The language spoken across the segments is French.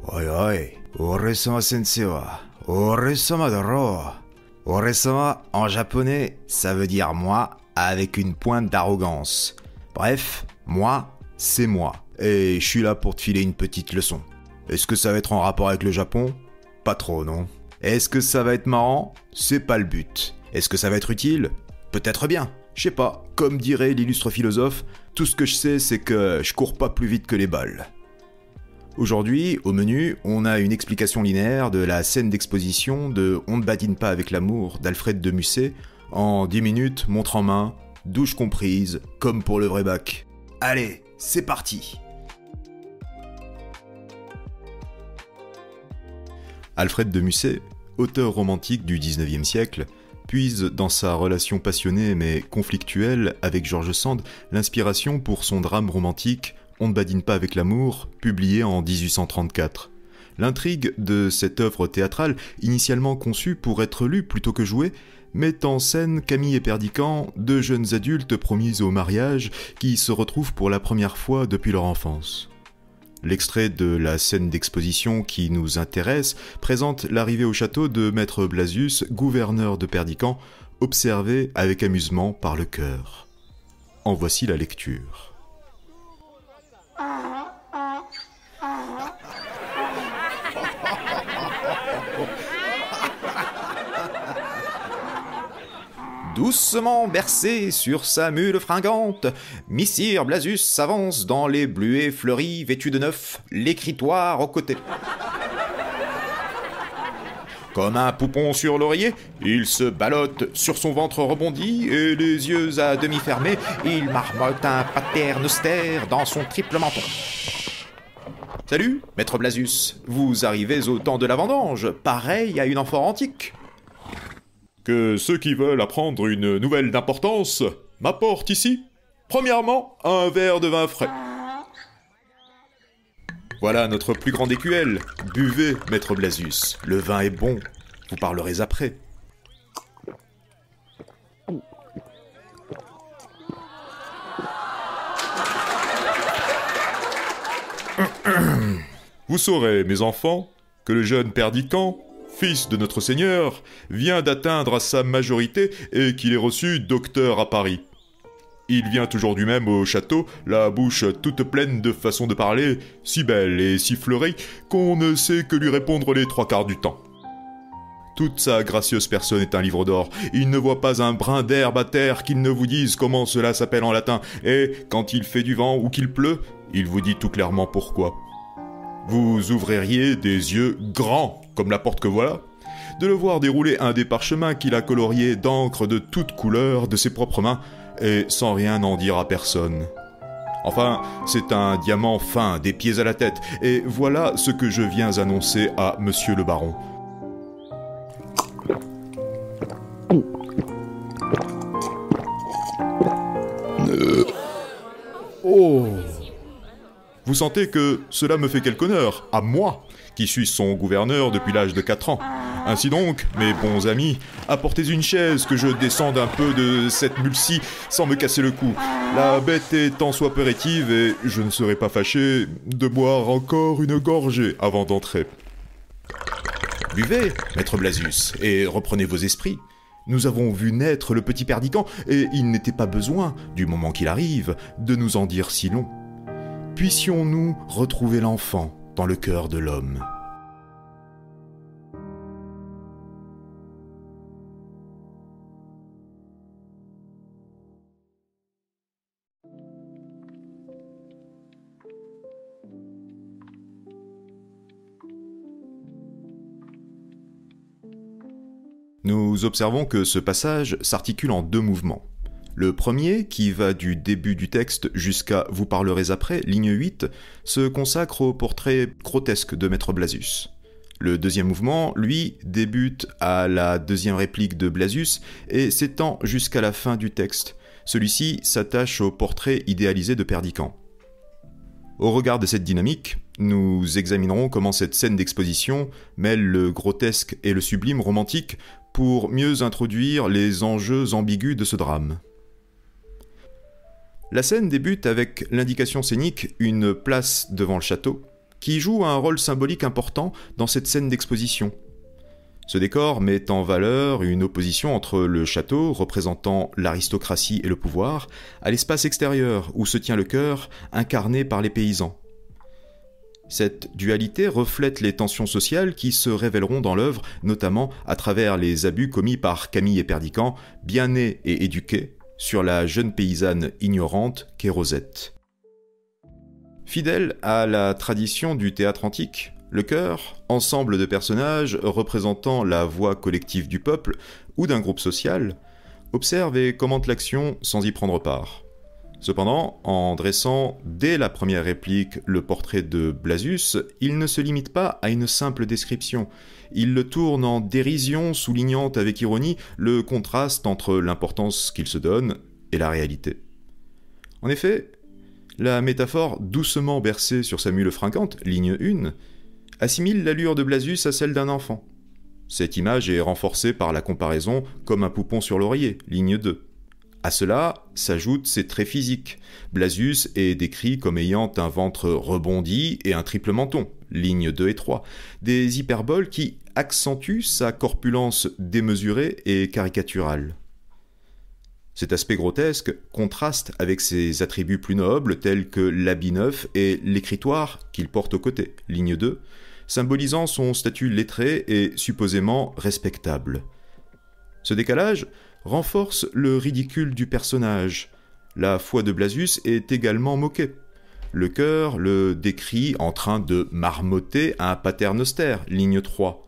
Oi oi, Ore-sama sensei wa, Ore-sama daro. Ore-sama, en japonais, ça veut dire moi avec une pointe d'arrogance. Bref, moi, c'est moi. Et je suis là pour te filer une petite leçon. Est-ce que ça va être en rapport avec le Japon? Pas trop, non. Est-ce que ça va être marrant? C'est pas le but. Est-ce que ça va être utile? Peut-être bien. Je sais pas. Comme dirait l'illustre philosophe, tout ce que je sais, c'est que je cours pas plus vite que les balles. Aujourd'hui, au menu, on a une explication linéaire de la scène d'exposition de On ne badine pas avec l'amour d'Alfred de Musset, en 10 minutes, montre en main, douche comprise, comme pour le vrai bac. Allez, c'est parti! Alfred de Musset, auteur romantique du XIXe siècle, puise dans sa relation passionnée mais conflictuelle avec George Sand l'inspiration pour son drame romantique On ne badine pas avec l'amour, publié en 1834. L'intrigue de cette œuvre théâtrale, initialement conçue pour être lue plutôt que jouée, met en scène Camille et Perdiccand, deux jeunes adultes promis au mariage qui se retrouvent pour la première fois depuis leur enfance. L'extrait de la scène d'exposition qui nous intéresse présente l'arrivée au château de Maître Blasius, gouverneur de Perdiccand, observé avec amusement par le chœur. En voici la lecture. Doucement bercé sur sa mule fringante, Messire Blasius s'avance dans les bluets fleuris, vêtus de neuf, l'écritoire aux côtés. Comme un poupon sur l'oreiller, il se ballotte sur son ventre rebondi et les yeux à demi fermés, il marmotte un pater noster dans son triple menton. Salut, Maître Blasius, vous arrivez au temps de la vendange, pareil à une amphore antique. Que ceux qui veulent apprendre une nouvelle d'importance m'apportent ici, premièrement, un verre de vin frais. Voilà notre plus grande écuelle. Buvez, Maître Blasius. Le vin est bon. Vous parlerez après. Vous saurez, mes enfants, que le jeune Perdiccand, fils de notre Seigneur, vient d'atteindre à sa majorité et qu'il est reçu docteur à Paris. Il vient aujourd'hui même au château, la bouche toute pleine de façons de parler, si belle et si fleurie, qu'on ne sait que lui répondre les trois quarts du temps. Toute sa gracieuse personne est un livre d'or. Il ne voit pas un brin d'herbe à terre qu'il ne vous dise comment cela s'appelle en latin, et quand il fait du vent ou qu'il pleut, il vous dit tout clairement pourquoi. Vous ouvririez des yeux grands, comme la porte que voilà, de le voir dérouler un des parchemins qu'il a coloriés d'encre de toutes couleurs de ses propres mains, et sans rien en dire à personne. Enfin, c'est un diamant fin, des pieds à la tête, et voilà ce que je viens annoncer à monsieur le baron. Oh! Vous sentez que cela me fait quelque honneur, à moi, qui suis son gouverneur depuis l'âge de 4 ans. Ainsi donc, mes bons amis, apportez une chaise que je descende un peu de cette mule-ci sans me casser le cou. La bête est tant soit peu rétive et je ne serai pas fâché de boire encore une gorgée avant d'entrer. Buvez, Maître Blasius, et reprenez vos esprits. Nous avons vu naître le petit Perdiccand et il n'était pas besoin, du moment qu'il arrive, de nous en dire si long. Puissions-nous retrouver l'enfant dans le cœur de l'homme. Nous observons que ce passage s'articule en deux mouvements. Le premier, qui va du début du texte jusqu'à « Vous parlerez après », ligne 8, se consacre au portrait grotesque de Maître Blasius. Le deuxième mouvement, lui, débute à la deuxième réplique de Blasius et s'étend jusqu'à la fin du texte. Celui-ci s'attache au portrait idéalisé de Perdiccand. Au regard de cette dynamique, nous examinerons comment cette scène d'exposition mêle le grotesque et le sublime romantique pour mieux introduire les enjeux ambigus de ce drame. La scène débute avec l'indication scénique, une place devant le château, qui joue un rôle symbolique important dans cette scène d'exposition. Ce décor met en valeur une opposition entre le château, représentant l'aristocratie et le pouvoir, à l'espace extérieur, où se tient le chœur, incarné par les paysans. Cette dualité reflète les tensions sociales qui se révéleront dans l'œuvre, notamment à travers les abus commis par Camille et Perdiccas, bien nés et éduqués, sur la jeune paysanne ignorante qu'est Rosette. Fidèle à la tradition du théâtre antique, le chœur, ensemble de personnages représentant la voix collective du peuple ou d'un groupe social, observe et commente l'action sans y prendre part. Cependant, en dressant dès la première réplique le portrait de Blasius, il ne se limite pas à une simple description. Il le tourne en dérision, soulignant avec ironie le contraste entre l'importance qu'il se donne et la réalité. En effet, la métaphore doucement bercée sur sa mule fringante, ligne 1, assimile l'allure de Blasius à celle d'un enfant. Cette image est renforcée par la comparaison comme un poupon sur l'oreiller, ligne 2. À cela s'ajoutent ses traits physiques. Blasius est décrit comme ayant un ventre rebondi et un triple menton, lignes 2 et 3, des hyperboles qui accentuent sa corpulence démesurée et caricaturale. Cet aspect grotesque contraste avec ses attributs plus nobles tels que l'habit neuf et l'écritoire qu'il porte au côté, ligne 2, symbolisant son statut lettré et supposément respectable. Ce décalage renforce le ridicule du personnage. La foi de Blasius est également moquée. Le chœur le décrit en train de marmotter un paternoster, ligne 3.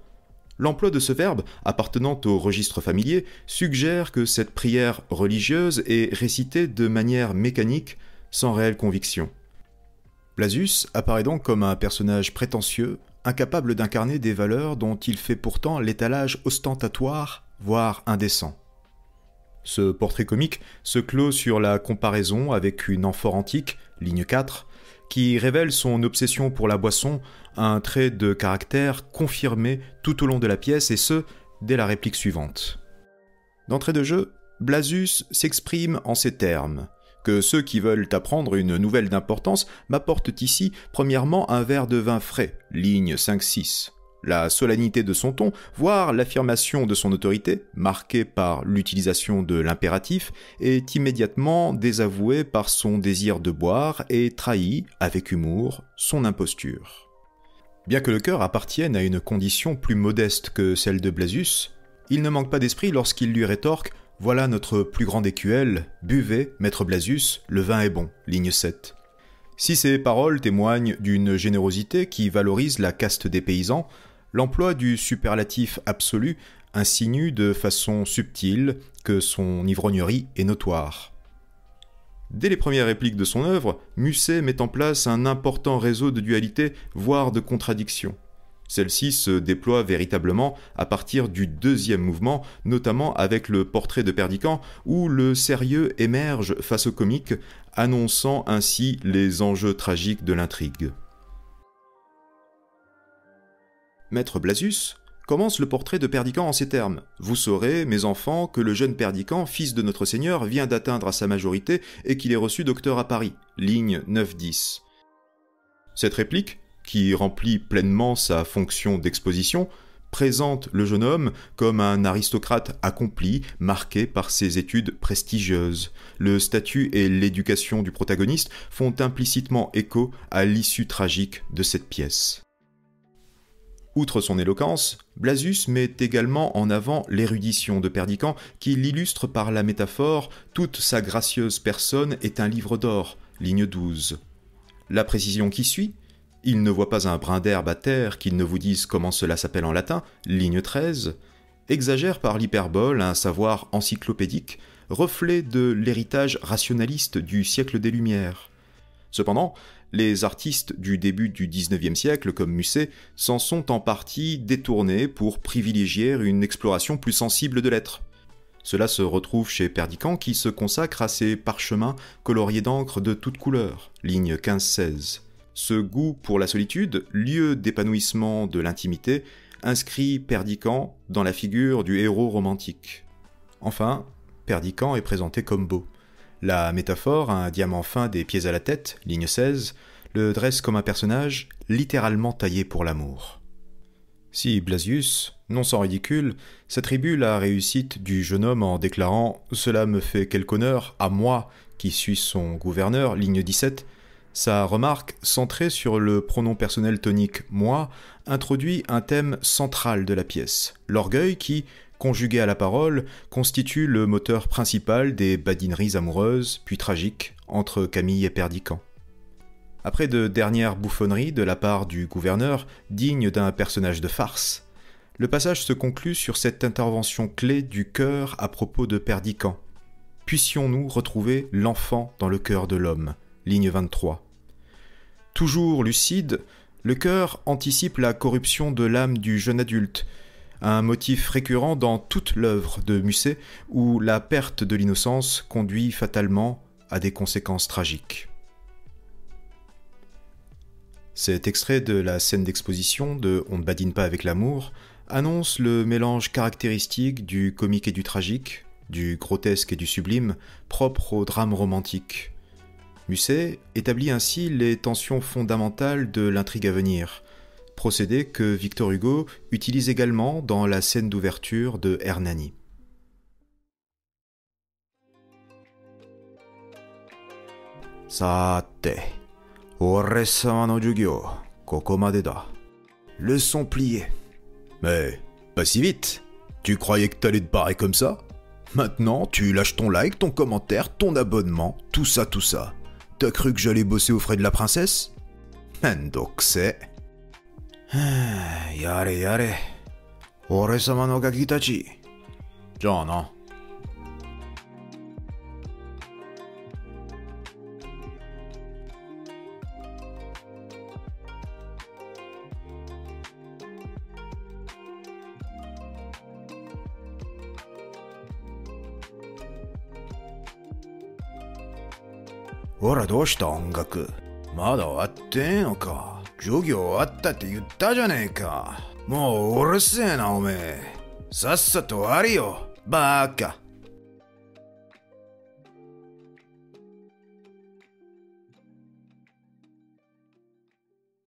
L'emploi de ce verbe, appartenant au registre familier, suggère que cette prière religieuse est récitée de manière mécanique, sans réelle conviction. Blasius apparaît donc comme un personnage prétentieux, incapable d'incarner des valeurs dont il fait pourtant l'étalage ostentatoire, voire indécent. Ce portrait comique se clôt sur la comparaison avec une amphore antique, ligne 4, qui révèle son obsession pour la boisson, un trait de caractère confirmé tout au long de la pièce, et ce, dès la réplique suivante. D'entrée de jeu, Blasius s'exprime en ces termes, que ceux qui veulent apprendre une nouvelle d'importance m'apportent ici, premièrement, un verre de vin frais, ligne 5-6. La solennité de son ton, voire l'affirmation de son autorité, marquée par l'utilisation de l'impératif, est immédiatement désavouée par son désir de boire et trahit, avec humour, son imposture. Bien que le chœur appartienne à une condition plus modeste que celle de Blasius, il ne manque pas d'esprit lorsqu'il lui rétorque « Voilà notre plus grande écuelle, buvez, maître Blasius, le vin est bon », ligne 7. Si ces paroles témoignent d'une générosité qui valorise la caste des paysans, l'emploi du superlatif absolu insinue de façon subtile que son ivrognerie est notoire. Dès les premières répliques de son œuvre, Musset met en place un important réseau de dualités, voire de contradictions. Celle-ci se déploie véritablement à partir du deuxième mouvement, notamment avec le portrait de Perdiccas, où le sérieux émerge face au comique, annonçant ainsi les enjeux tragiques de l'intrigue. Maître Blasius commence le portrait de Perdiccas en ces termes. « Vous saurez, mes enfants, que le jeune Perdiccas, fils de notre Seigneur, vient d'atteindre à sa majorité et qu'il est reçu docteur à Paris. » Ligne 9-10. Cette réplique, qui remplit pleinement sa fonction d'exposition, présente le jeune homme comme un aristocrate accompli, marqué par ses études prestigieuses. Le statut et l'éducation du protagoniste font implicitement écho à l'issue tragique de cette pièce. Outre son éloquence, Blasius met également en avant l'érudition de Perdiccas qui l'illustre par la métaphore « Toute sa gracieuse personne est un livre d'or » ligne 12. La précision qui suit « Il ne voit pas un brin d'herbe à terre qu'il ne vous dise comment cela s'appelle en latin » ligne 13, exagère par l'hyperbole un savoir encyclopédique, reflet de l'héritage rationaliste du siècle des Lumières. Cependant, les artistes du début du XIXe siècle, comme Musset, s'en sont en partie détournés pour privilégier une exploration plus sensible de l'être. Cela se retrouve chez Perdiccas qui se consacre à ses parchemins coloriés d'encre de toutes couleurs, ligne 15-16. Ce goût pour la solitude, lieu d'épanouissement de l'intimité, inscrit Perdiccas dans la figure du héros romantique. Enfin, Perdiccas est présenté comme beau. La métaphore a un diamant fin des pieds à la tête, ligne 16, le dresse comme un personnage littéralement taillé pour l'amour. Si Blasius, non sans ridicule, s'attribue la réussite du jeune homme en déclarant « Cela me fait quelque honneur à moi qui suis son gouverneur », ligne 17, sa remarque, centrée sur le pronom personnel tonique « moi », introduit un thème central de la pièce, l'orgueil qui, conjugué à la parole, constitue le moteur principal des badineries amoureuses, puis tragiques, entre Camille et Perdiccas. Après de dernières bouffonneries de la part du gouverneur, digne d'un personnage de farce, le passage se conclut sur cette intervention clé du cœur à propos de Perdiccas. Puissions-nous retrouver l'enfant dans le cœur de l'homme, ligne 23. Toujours lucide, le cœur anticipe la corruption de l'âme du jeune adulte, un motif récurrent dans toute l'œuvre de Musset où la perte de l'innocence conduit fatalement à des conséquences tragiques. Cet extrait de la scène d'exposition de On ne badine pas avec l'amour annonce le mélange caractéristique du comique et du tragique, du grotesque et du sublime, propre au drame romantique. Musset établit ainsi les tensions fondamentales de l'intrigue à venir, procédé que Victor Hugo utilise également dans la scène d'ouverture de Hernani. Sate. Ore-sama no jugyo, kokomade da. Leçon pliée. Mais pas si vite. Tu croyais que t'allais te barrer comme ça? Maintenant, tu lâches ton like, ton commentaire, ton abonnement, tout ça. T'as cru que j'allais bosser aux frais de la princesse? Mendokse. Yare. Ore-sama no gaki tachi. Jana. ほらどうした音楽まだ終わってんのか授業終わったって言ったじゃねえかもううるせえなおめえさっさと終わりよバーカ